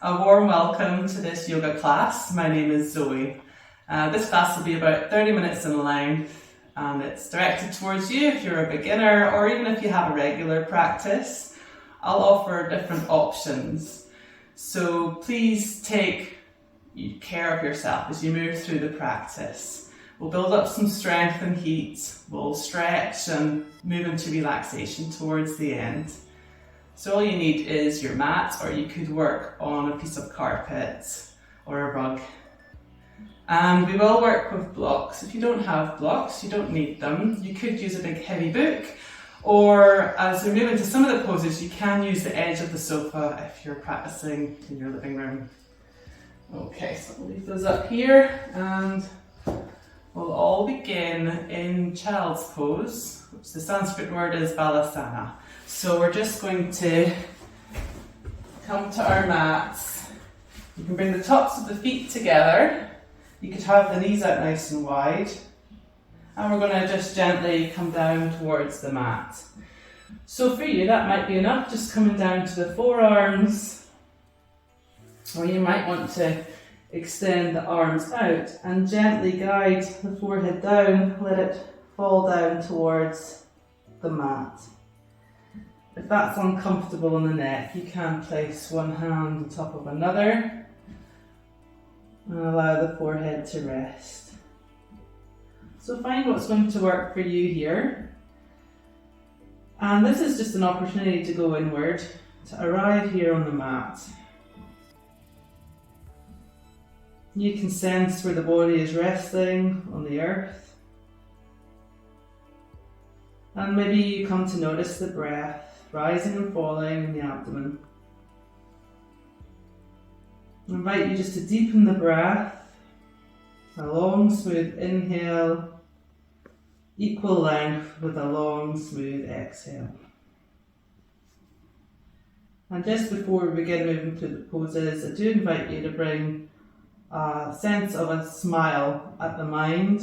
A warm welcome to this yoga class. My name is Zoe. This class will be about 30 minutes in length and it's directed towards you if you're a beginner or even if you have a regular practice. I'll offer different options. So please take care of yourself as you move through the practice. We'll build up some strength and heat, we'll stretch and move into relaxation towards the end. So all you need is your mat, or you could work on a piece of carpet or a rug. And we will work with blocks. If you don't have blocks, you don't need them. You could use a big heavy book, or as we move into some of the poses, you can use the edge of the sofa if you're practicing in your living room. Okay, so I'll leave those up here and we'll all begin in child's pose, which the Sanskrit word is balasana. So we're just going to come to our mats. You can bring the tops of the feet together. You could have the knees out nice and wide. And we're going to just gently come down towards the mat. So for you, that might be enough, just coming down to the forearms. Or you might want to extend the arms out and gently guide the forehead down, let it fall down towards the mat. If that's uncomfortable in the neck, you can place one hand on top of another and allow the forehead to rest. So find what's going to work for you here. And this is just an opportunity to go inward, to arrive here on the mat. You can sense where the body is resting on the earth. And maybe you come to notice the breath rising and falling in the abdomen. I invite you just to deepen the breath. A long, smooth inhale, equal length with a long, smooth exhale. And just before we begin moving through the poses, I do invite you to bring a sense of a smile at the mind,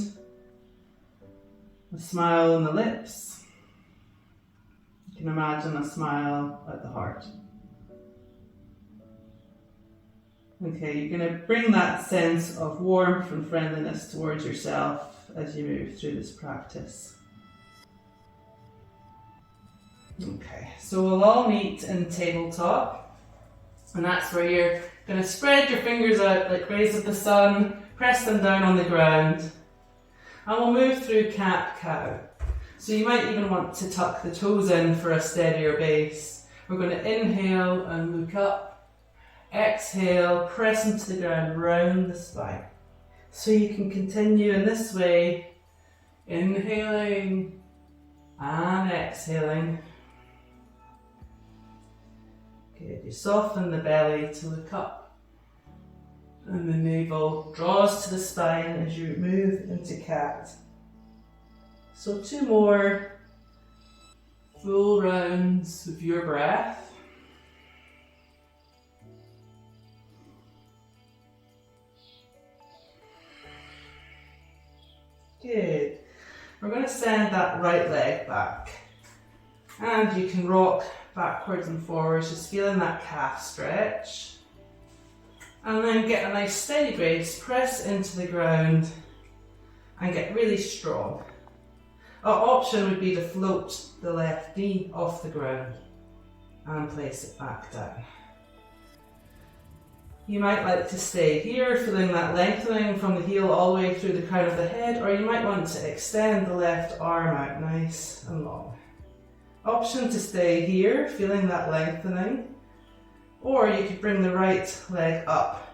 a smile on the lips. You can imagine a smile at the heart. Okay, you're going to bring that sense of warmth and friendliness towards yourself as you move through this practice. Okay, so we'll all meet in tabletop, and that's where you're going to spread your fingers out like rays of the sun, press them down on the ground, and we'll move through cat-cow. So you might even want to tuck the toes in for a steadier base. We're going to inhale and look up, exhale, press into the ground, round the spine. So you can continue in this way, inhaling and exhaling. Good, you soften the belly to look up and the navel draws to the spine as you move into cat. So 2 more full rounds of your breath. Good. We're going to send that right leg back. And you can rock backwards and forwards, just feeling that calf stretch. And then get a nice steady base, press into the ground and get really strong. Our option would be to float the left knee off the ground and place it back down. You might like to stay here, feeling that lengthening from the heel all the way through the crown of the head, or you might want to extend the left arm out nice and long. Option to stay here, feeling that lengthening, or you could bring the right leg up.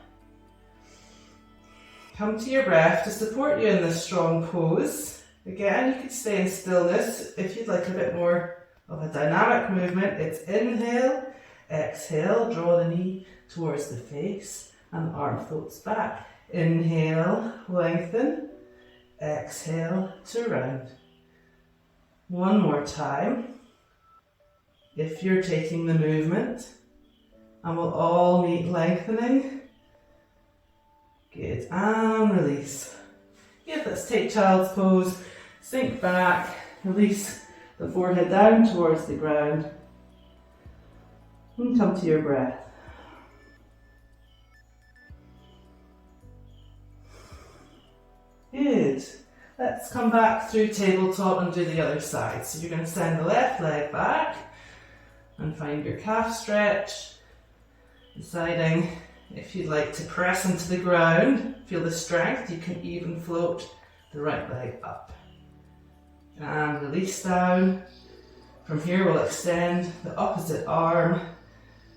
Come to your breath to support you in this strong pose. Again, you could stay in stillness if you'd like a bit more of a dynamic movement. It's inhale, exhale, draw the knee towards the face and the arm floats back. Inhale, lengthen, exhale to round. One more time. If you're taking the movement, and we'll all meet lengthening. Good, and release. Good, let's take child's pose. Sink back, release the forehead down towards the ground. And come to your breath. Good. Let's come back through tabletop and do the other side. So you're going to send the left leg back and find your calf stretch, deciding if you'd like to press into the ground, feel the strength, you can even float the right leg up. And release down. From here we'll extend the opposite arm,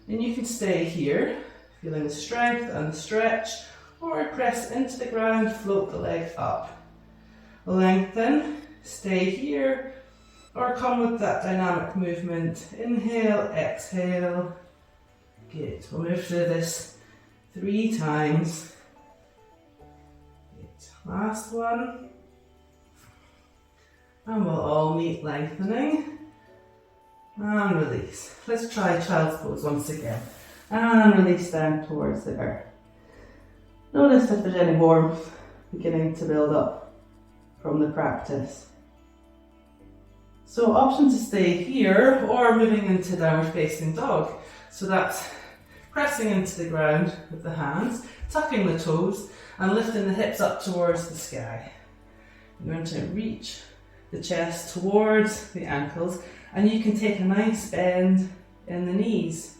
and you can stay here, feeling the strength and the stretch, or press into the ground, float the leg up. Lengthen, stay here, or come with that dynamic movement. Inhale, exhale. Good. We'll move through this 3 times. Good. Last one. And we'll all meet lengthening. And release. Let's try child's pose once again. And release down towards the earth. Notice if there's any warmth beginning to build up from the practice. So option to stay here or moving into downward facing dog. So that's pressing into the ground with the hands, tucking the toes and lifting the hips up towards the sky. You're going to reach the chest towards the ankles, and you can take a nice bend in the knees.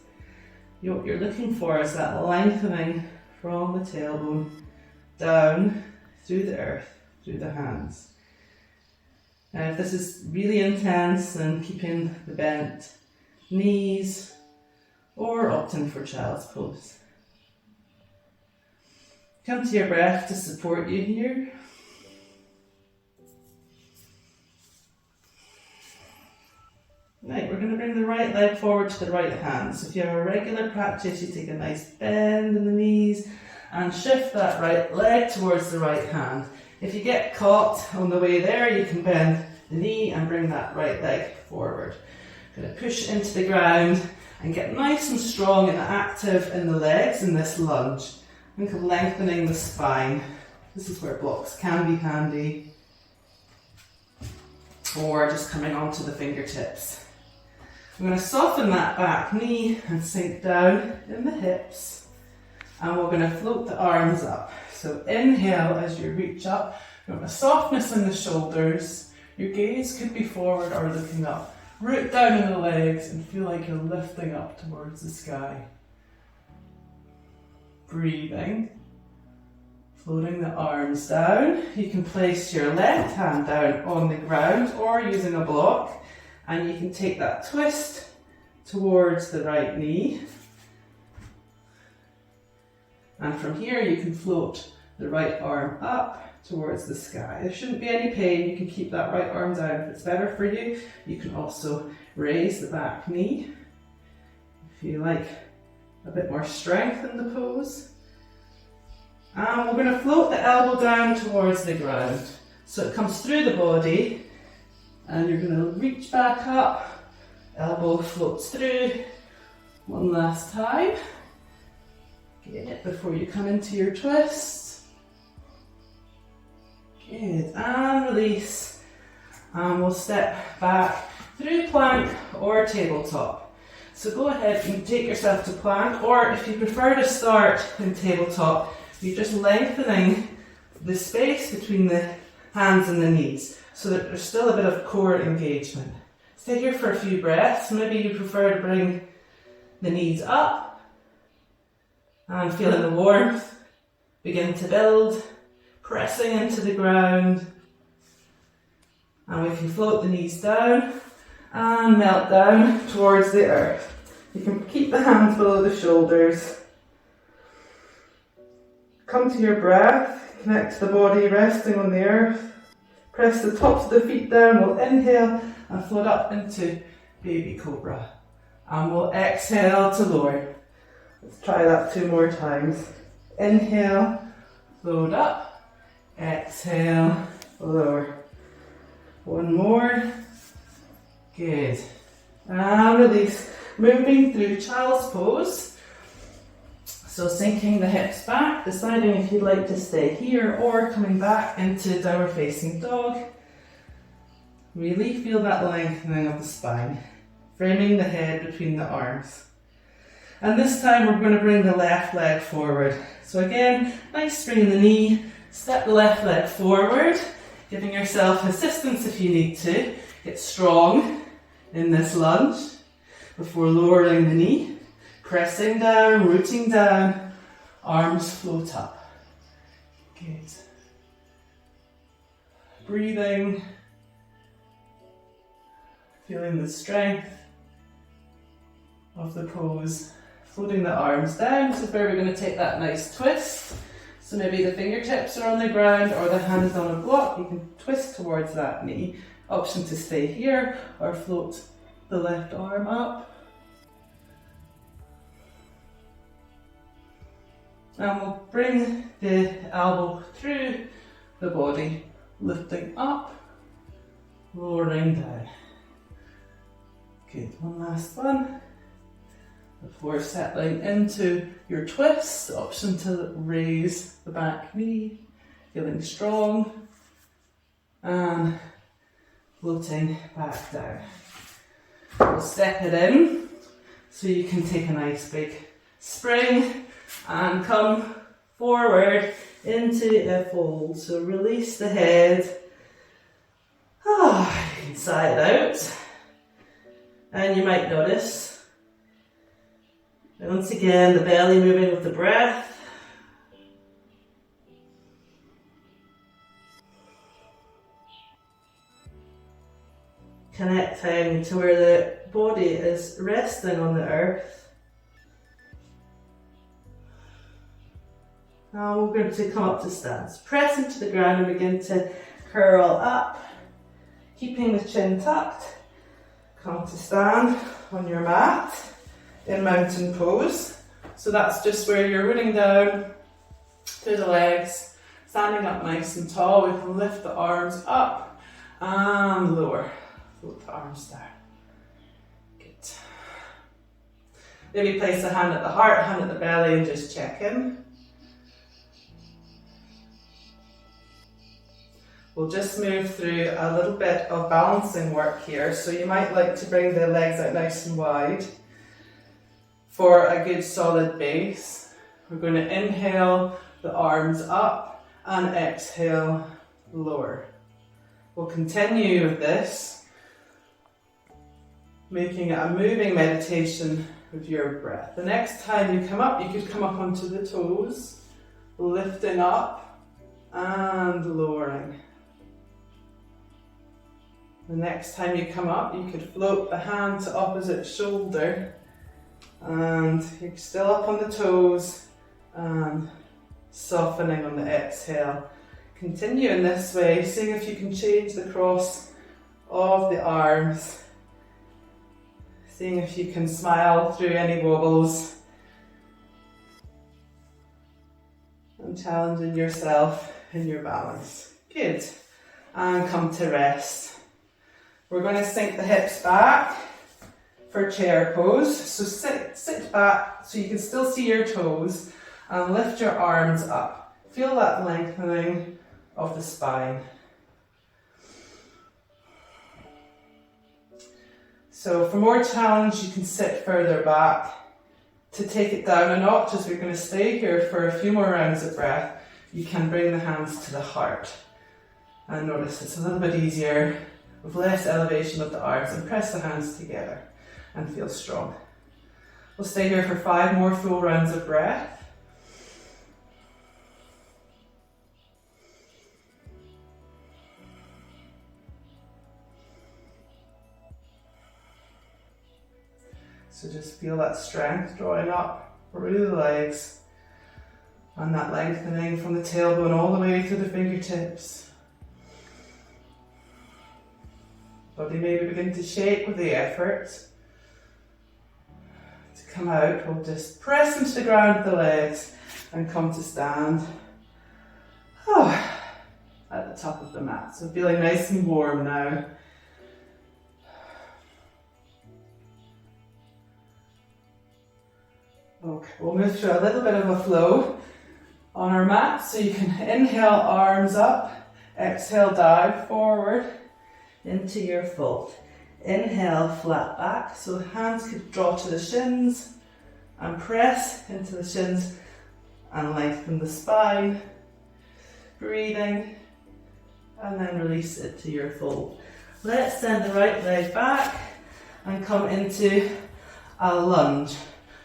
What you're looking for is that lengthening from the tailbone down through the earth, through the hands. Now if this is really intense, then keeping the bent knees or opting for child's pose. Come to your breath to support you here. Right, we're going to bring the right leg forward to the right hand. So if you have a regular practice, you take a nice bend in the knees and shift that right leg towards the right hand. If you get caught on the way there, you can bend the knee and bring that right leg forward. Going to push into the ground and get nice and strong and active in the legs in this lunge. Think of lengthening the spine. This is where blocks can be handy. Or just coming onto the fingertips. I'm going to soften that back knee and sink down in the hips. And we're going to float the arms up. So inhale as you reach up. You want a softness in the shoulders. Your gaze could be forward or looking up. Root down in the legs and feel like you're lifting up towards the sky. Breathing. Floating the arms down. You can place your left hand down on the ground or using a block. And you can take that twist towards the right knee. And from here you can float the right arm up towards the sky. There shouldn't be any pain. You can keep that right arm down if it's better for you. You can also raise the back knee if you like a bit more strength in the pose. And we're going to float the elbow down towards the ground. So it comes through the body and you're going to reach back up. Elbow floats through. One last time. Get it before you come into your twist. Good, and release. And we'll step back through plank or tabletop. So go ahead and take yourself to plank, or if you prefer to start in tabletop, you're just lengthening the space between the hands and the knees so that there's still a bit of core engagement. Stay here for a few breaths. Maybe you prefer to bring the knees up and feeling the warmth begin to build, pressing into the ground. And we can float the knees down and melt down towards the earth. You can keep the hands below the shoulders. Come to your breath, connect to the body resting on the earth. Press the tops of the feet down, we'll inhale and float up into baby cobra. And we'll exhale to lower. Let's try that 2 more times. Inhale, float up, exhale, lower. 1 more. Good. And release. Moving through child's pose. So sinking the hips back, deciding if you'd like to stay here or coming back into downward facing dog. Really feel that lengthening of the spine, framing the head between the arms. And this time we're going to bring the left leg forward. So again, nice spring in the knee, Step the left leg forward, giving yourself assistance if you need to. Get strong in this lunge before lowering the knee, pressing down, rooting down, arms float up. Good. Breathing, feeling the strength of the pose, floating the arms down. So where we're going to take that nice twist. So maybe the fingertips are on the ground or the hand is on a block. You can twist towards that knee. Option to stay here or float the left arm up. And we'll bring the elbow through the body, lifting up, lowering down. Good, one last one. Before settling into your twist, option to raise the back knee, feeling strong, and floating back down. We'll step it in, so you can take a nice big spring and come forward into a fold. So release the head, you can sigh it out, and you might notice once again, the belly moving with the breath. Connecting to where the body is resting on the earth. Now we're going to come up to stance. Press into the ground and begin to curl up, keeping the chin tucked. Come to stand on your mat in mountain pose. So that's just where you're rooting down through the legs, standing up nice and tall. We can lift the arms up and lower. Float the arms down. Good. Maybe place a hand at the heart, hand at the belly, and just check in. We'll just move through a little bit of balancing work here. So you might like to bring the legs out nice and wide for a good solid base. We're going to inhale the arms up and exhale, lower. We'll continue with this, making it a moving meditation with your breath. The next time you come up, you could come up onto the toes, lifting up and lowering. The next time you come up, you could float the hand to opposite shoulder, and you're still up on the toes and softening on the exhale. Continue in this way, seeing if you can change the cross of the arms, seeing if you can smile through any wobbles, and challenging yourself in your balance. Good. And come to rest. We're going to sink the hips back for chair pose. So sit back so you can still see your toes and lift your arms up. Feel that lengthening of the spine. So for more challenge, you can sit further back. To take it down a notch, as we're going to stay here for a few more rounds of breath, you can bring the hands to the heart. And notice it's a little bit easier with less elevation of the arms, and press the hands together and feel strong. We'll stay here for 5 more full rounds of breath. So just feel that strength drawing up through the legs and that lengthening from the tailbone all the way to the fingertips. Body maybe begin to shake with the effort. To come out, we'll just press into the ground with the legs and come to stand. At the top of the mat. So feeling nice and warm now. Okay, we'll move through a little bit of a flow on our mat. So you can inhale, arms up, exhale, down, forward into your fold. Inhale, flat back, so the hands could draw to the shins and press into the shins and lengthen the spine. breathing, and then release it to your fold. Let's send the right leg back and come into a lunge.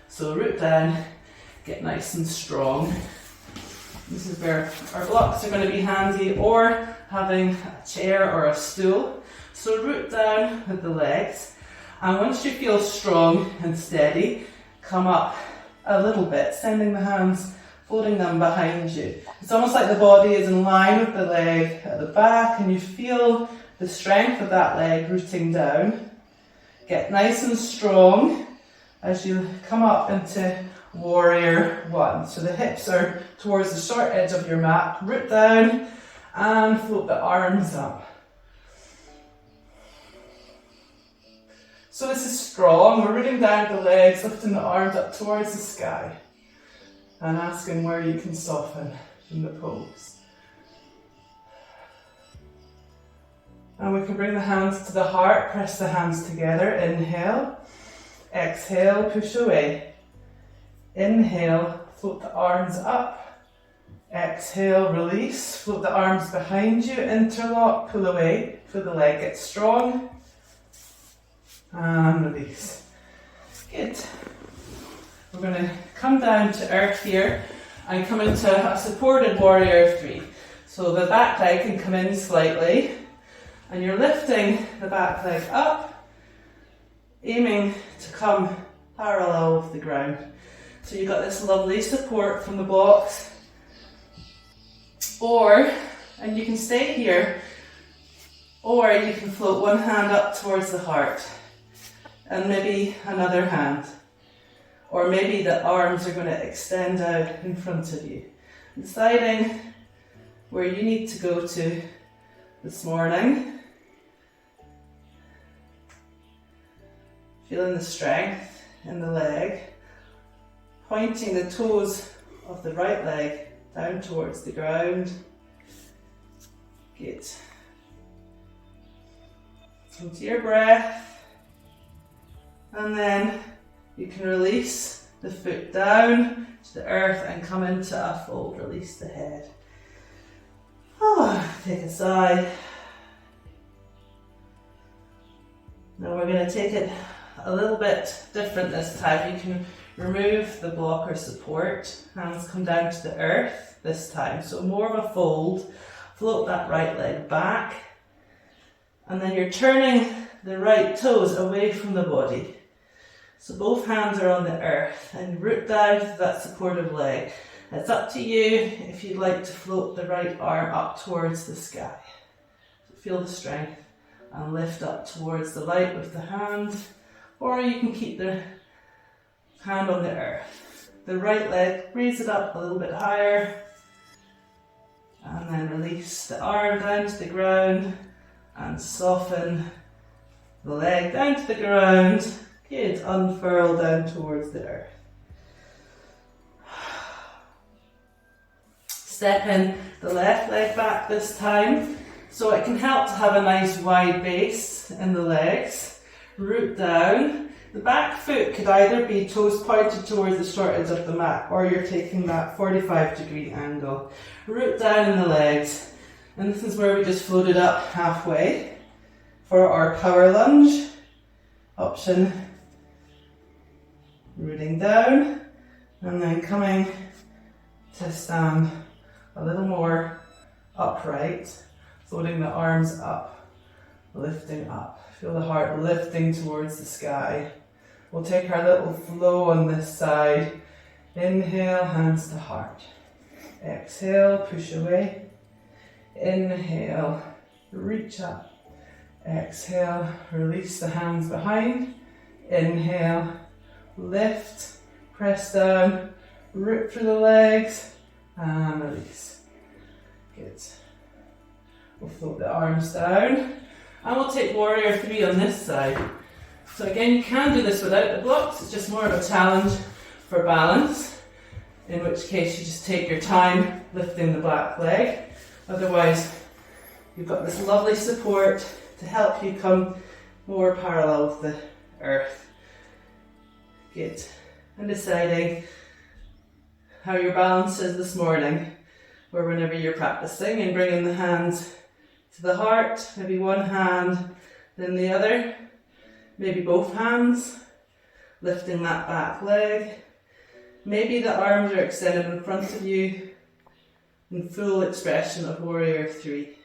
So root down, get nice and strong. This is where our blocks are going to be handy, or having a chair or a stool. So root down with the legs, and once you feel strong and steady, come up a little bit, sending the hands, folding them behind you. It's almost like the body is in line with the leg at the back, and you feel the strength of that leg rooting down. Get nice and strong as you come up into warrior one. So the hips are towards the short edge of your mat. Root down and float the arms up. So this is strong. We're rooting down the legs, lifting the arms up towards the sky, and asking where you can soften in the pose. And we can bring the hands to the heart, press the hands together. Inhale, exhale, push away. Inhale, float the arms up. Exhale, release, float the arms behind you, interlock, pull away, feel the leg get strong, and release. Good. We're going to come down to earth here and come into a supported warrior three. So the back leg can come in slightly, and you're lifting the back leg up, aiming to come parallel with the ground. So you've got this lovely support from the blocks, and you can stay here, or you can float one hand up towards the heart, and maybe another hand, or maybe the arms are going to extend out in front of you. Deciding where you need to go to this morning. Feeling the strength in the leg. Pointing the toes of the right leg down towards the ground. Good. Into your breath. And then you can release the foot down to the earth and come into a fold. Release the head. Take a sigh. Now we're going to take it a little bit different this time. You can remove the block or support. Hands come down to the earth this time. So more of a fold. Float that right leg back. And then you're turning the right toes away from the body. So both hands are on the earth and root down to that supportive leg. It's up to you if you'd like to float the right arm up towards the sky. So feel the strength and lift up towards the light with the hand, or you can keep the hand on the earth. The right leg, raise it up a little bit higher, and then release the arm down to the ground and soften the leg down to the ground. Good, unfurl down towards the earth. Step in the left leg back this time, so it can help to have a nice wide base in the legs. Root down. The back foot could either be toes pointed towards the short edge of the mat, or you're taking that 45-degree angle. Root down in the legs, and this is where we just floated up halfway for our power lunge option. Rooting down, and then coming to stand a little more upright, floating the arms up, lifting up. Feel the heart lifting towards the sky. We'll take our little flow on this side. Inhale, hands to heart. Exhale, push away. Inhale, reach up. Exhale, release the hands behind. Inhale, lift, press down, root through the legs, and release. Good. We'll float the arms down, and we'll take warrior three on this side. So again, you can do this without the blocks, it's just more of a challenge for balance, in which case you just take your time lifting the back leg. Otherwise, you've got this lovely support to help you come more parallel with the earth. Good. And deciding how your balance is this morning. or whenever you're practicing, and bringing the hands to the heart, maybe one hand, then the other, maybe both hands, lifting that back leg. Maybe the arms are extended in front of you in full expression of warrior 3.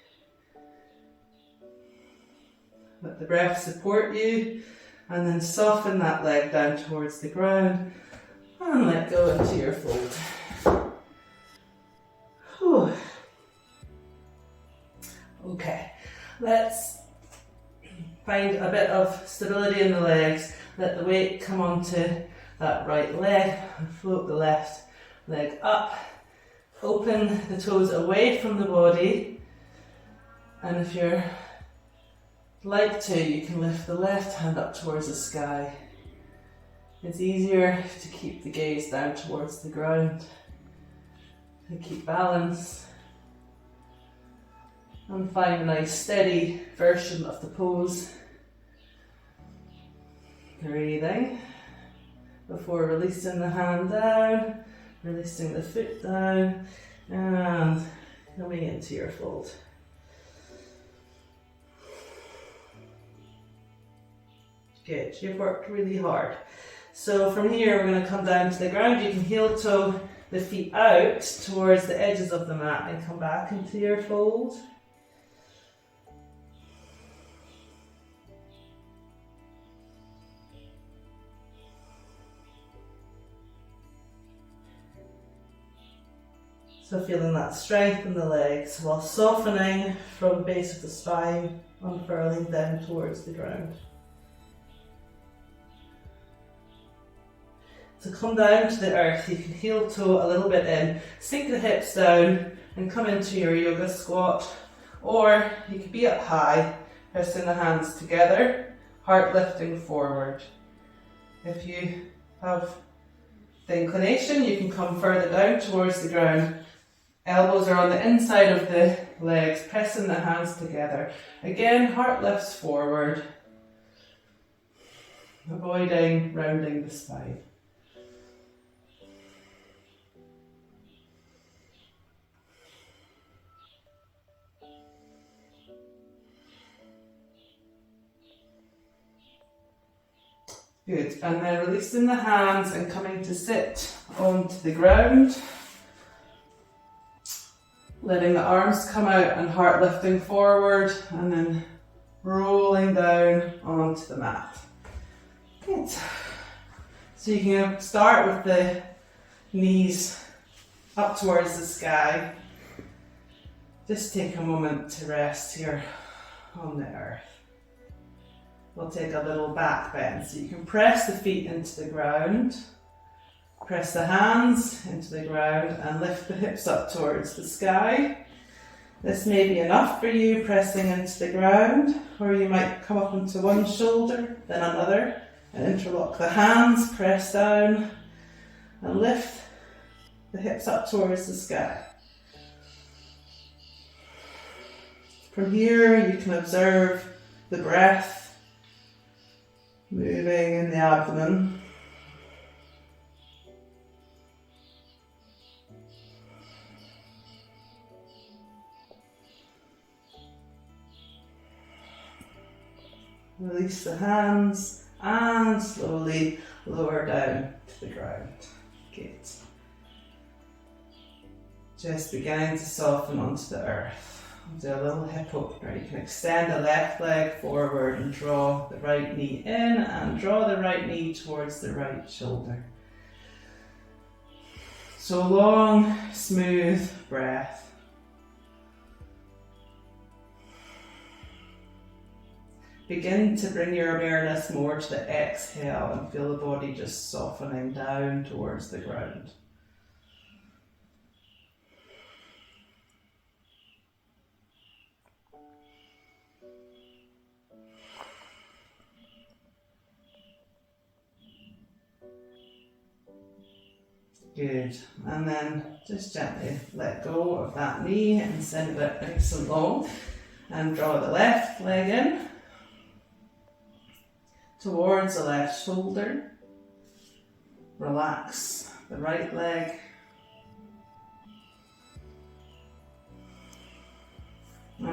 Let the breath support you, and then soften that leg down towards the ground and let go into your fold. Whew. Okay, let's find a bit of stability in the legs. Let the weight come onto that right leg and float the left leg up. Open the toes away from the body, and if you're like to, you can lift the left hand up towards the sky. It's easier to keep the gaze down towards the ground, to keep balance, and find a nice steady version of the pose. Breathing before releasing the hand down, releasing the foot down, and coming into your fold. Good, you've worked really hard. So from here we're going to come down to the ground. You can heel toe the feet out towards the edges of the mat and come back into your fold. So feeling that strength in the legs while softening from the base of the spine, unfurling down towards the ground. So come down to the earth. You can heel toe a little bit in, sink the hips down and come into your yoga squat, or you could be up high, pressing the hands together, heart lifting forward. If you have the inclination, you can come further down towards the ground. Elbows are on the inside of the legs, pressing the hands together. Again, heart lifts forward, avoiding rounding the spine. Good, and then releasing the hands and coming to sit onto the ground. Letting the arms come out and heart lifting forward, and then rolling down onto the mat. Good. So you can start with the knees up towards the sky. Just take a moment to rest here on the earth. We'll take a little back bend. So you can press the feet into the ground, press the hands into the ground and lift the hips up towards the sky. This may be enough for you pressing into the ground, or you might come up into one shoulder, then another, and interlock the hands, press down and lift the hips up towards the sky. From here you can observe the breath moving in the abdomen. Release the hands and slowly lower down to the ground. Good. Just beginning to soften onto the earth. Do a little hip opener. You can extend the left leg forward and draw the right knee in and draw the right knee towards the right shoulder. So long, smooth breath. Begin to bring your awareness more to the exhale and feel the body just softening down towards the ground. Good, and then just gently let go of that knee and send it nice and long, and draw the left leg in towards the left shoulder. Relax the right leg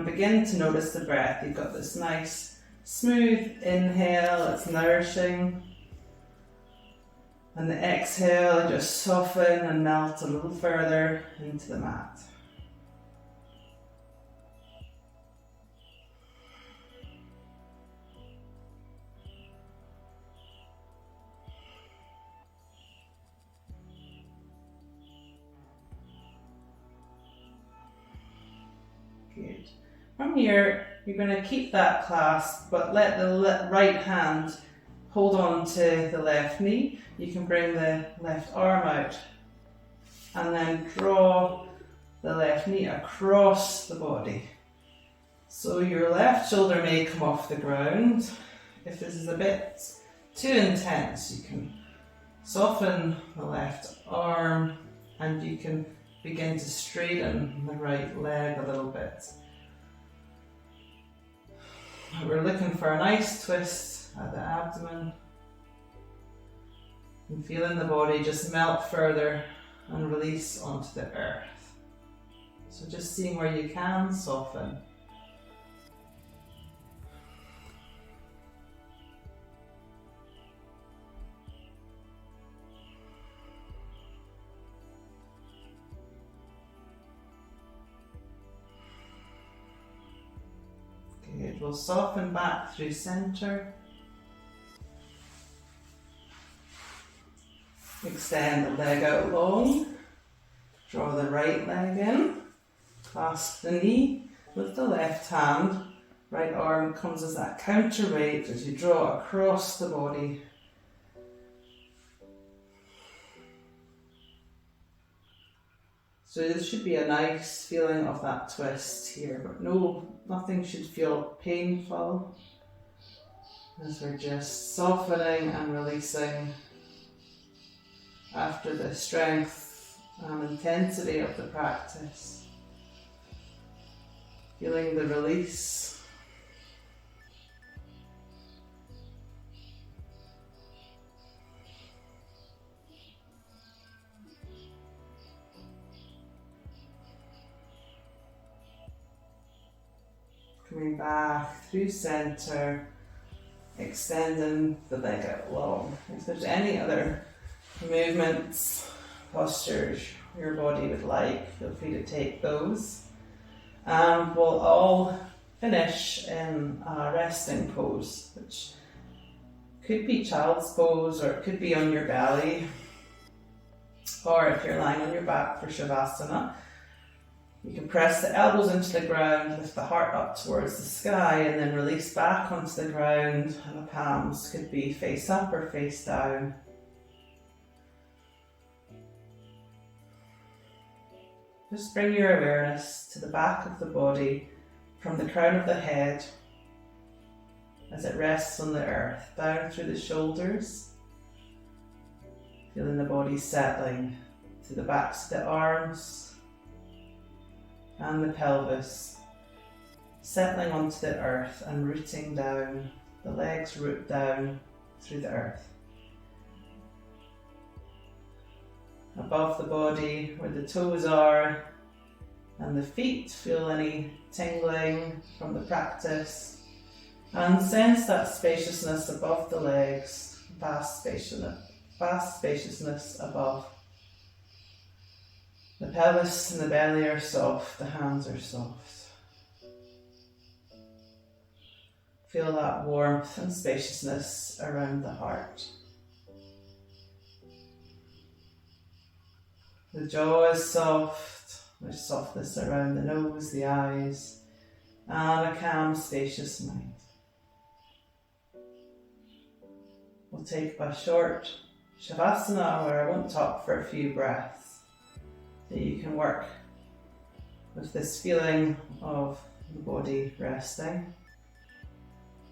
And begin to notice the breath. You've got this nice, smooth inhale, it's nourishing. And the exhale, just soften and melt a little further into the mat. Good. From here, you're going to keep that clasp, but let the right hand hold on to the left knee. You can bring the left arm out and then draw the left knee across the body. So your left shoulder may come off the ground. If this is a bit too intense, you can soften the left arm and you can begin to straighten the right leg a little bit. We're looking for a nice twist at the abdomen and feeling the body just melt further and release onto the earth. So just seeing where you can soften. Good, we'll soften back through center. Extend the leg out long. Draw the right leg in. Clasp the knee with the left hand. Right arm comes as that counterweight as you draw across the body. So there should be a nice feeling of that twist here, but nothing should feel painful as we're just softening and releasing after the strength and intensity of the practice. Feeling the release. Coming back through center, extending the leg out long. If there's any other movements, postures your body would like, feel free to take those. And we'll all finish in a resting pose, which could be child's pose or it could be on your belly, or if you're lying on your back for Shavasana. You can press the elbows into the ground, lift the heart up towards the sky, and then release back onto the ground. And the palms could be face up or face down. Just bring your awareness to the back of the body, from the crown of the head, as it rests on the earth, down through the shoulders, feeling the body settling to the backs of the arms, and the pelvis, settling onto the earth and rooting down. The legs root down through the earth. Above the body, where the toes are, and the feet, feel any tingling from the practice. And sense that spaciousness above the legs, vast spaciousness above. The pelvis and the belly are soft, the hands are soft. Feel that warmth and spaciousness around the heart. The jaw is soft, there's softness around the nose, the eyes, and a calm, spacious mind. We'll take a short Shavasana where I won't talk for a few breaths. So you can work with this feeling of the body resting.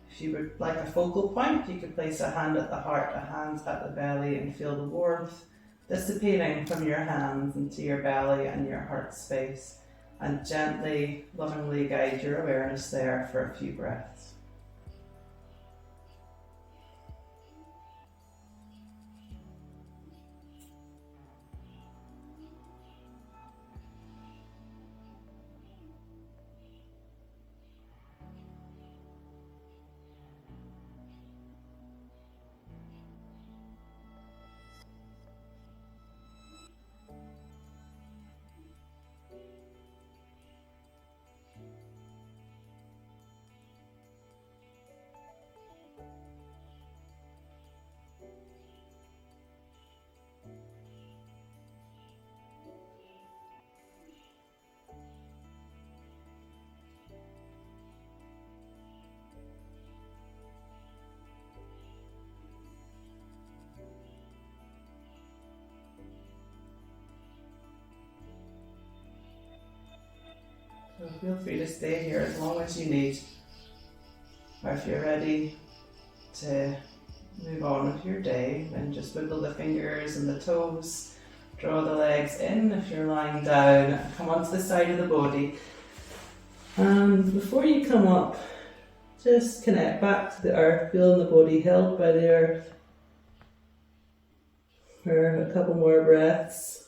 If you would like a focal point, you could place a hand at the heart, a hand at the belly, and feel the warmth dissipating from your hands into your belly and your heart space, and gently, lovingly guide your awareness there for a few breaths. So feel free to stay here as long as you need. Or if you're ready to move on with your day, then just wiggle the fingers and the toes. Draw the legs in if you're lying down. Come onto the side of the body. And before you come up, just connect back to the earth, feeling the body held by the earth for a couple more breaths.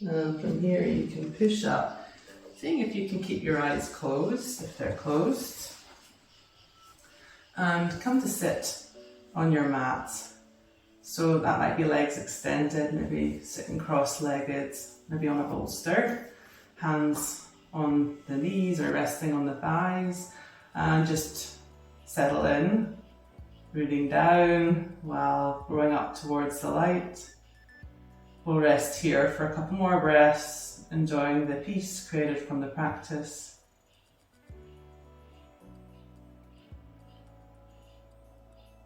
And from here you can push up, seeing if you can keep your eyes closed, if they're closed. And come to sit on your mat. So that might be legs extended, maybe sitting cross-legged, maybe on a bolster. Hands on the knees or resting on the thighs. And just settle in, rooting down while growing up towards the light. We'll rest here for a couple more breaths, enjoying the peace created from the practice.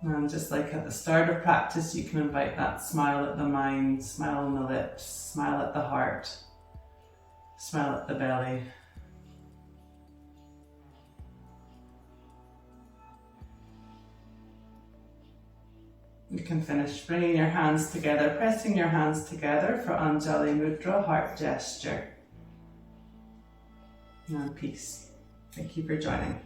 And just like at the start of practice, you can invite that smile at the mind, smile on the lips, smile at the heart, smile at the belly. You can finish bringing your hands together, pressing your hands together for Anjali Mudra, heart gesture. And peace. Thank you for joining.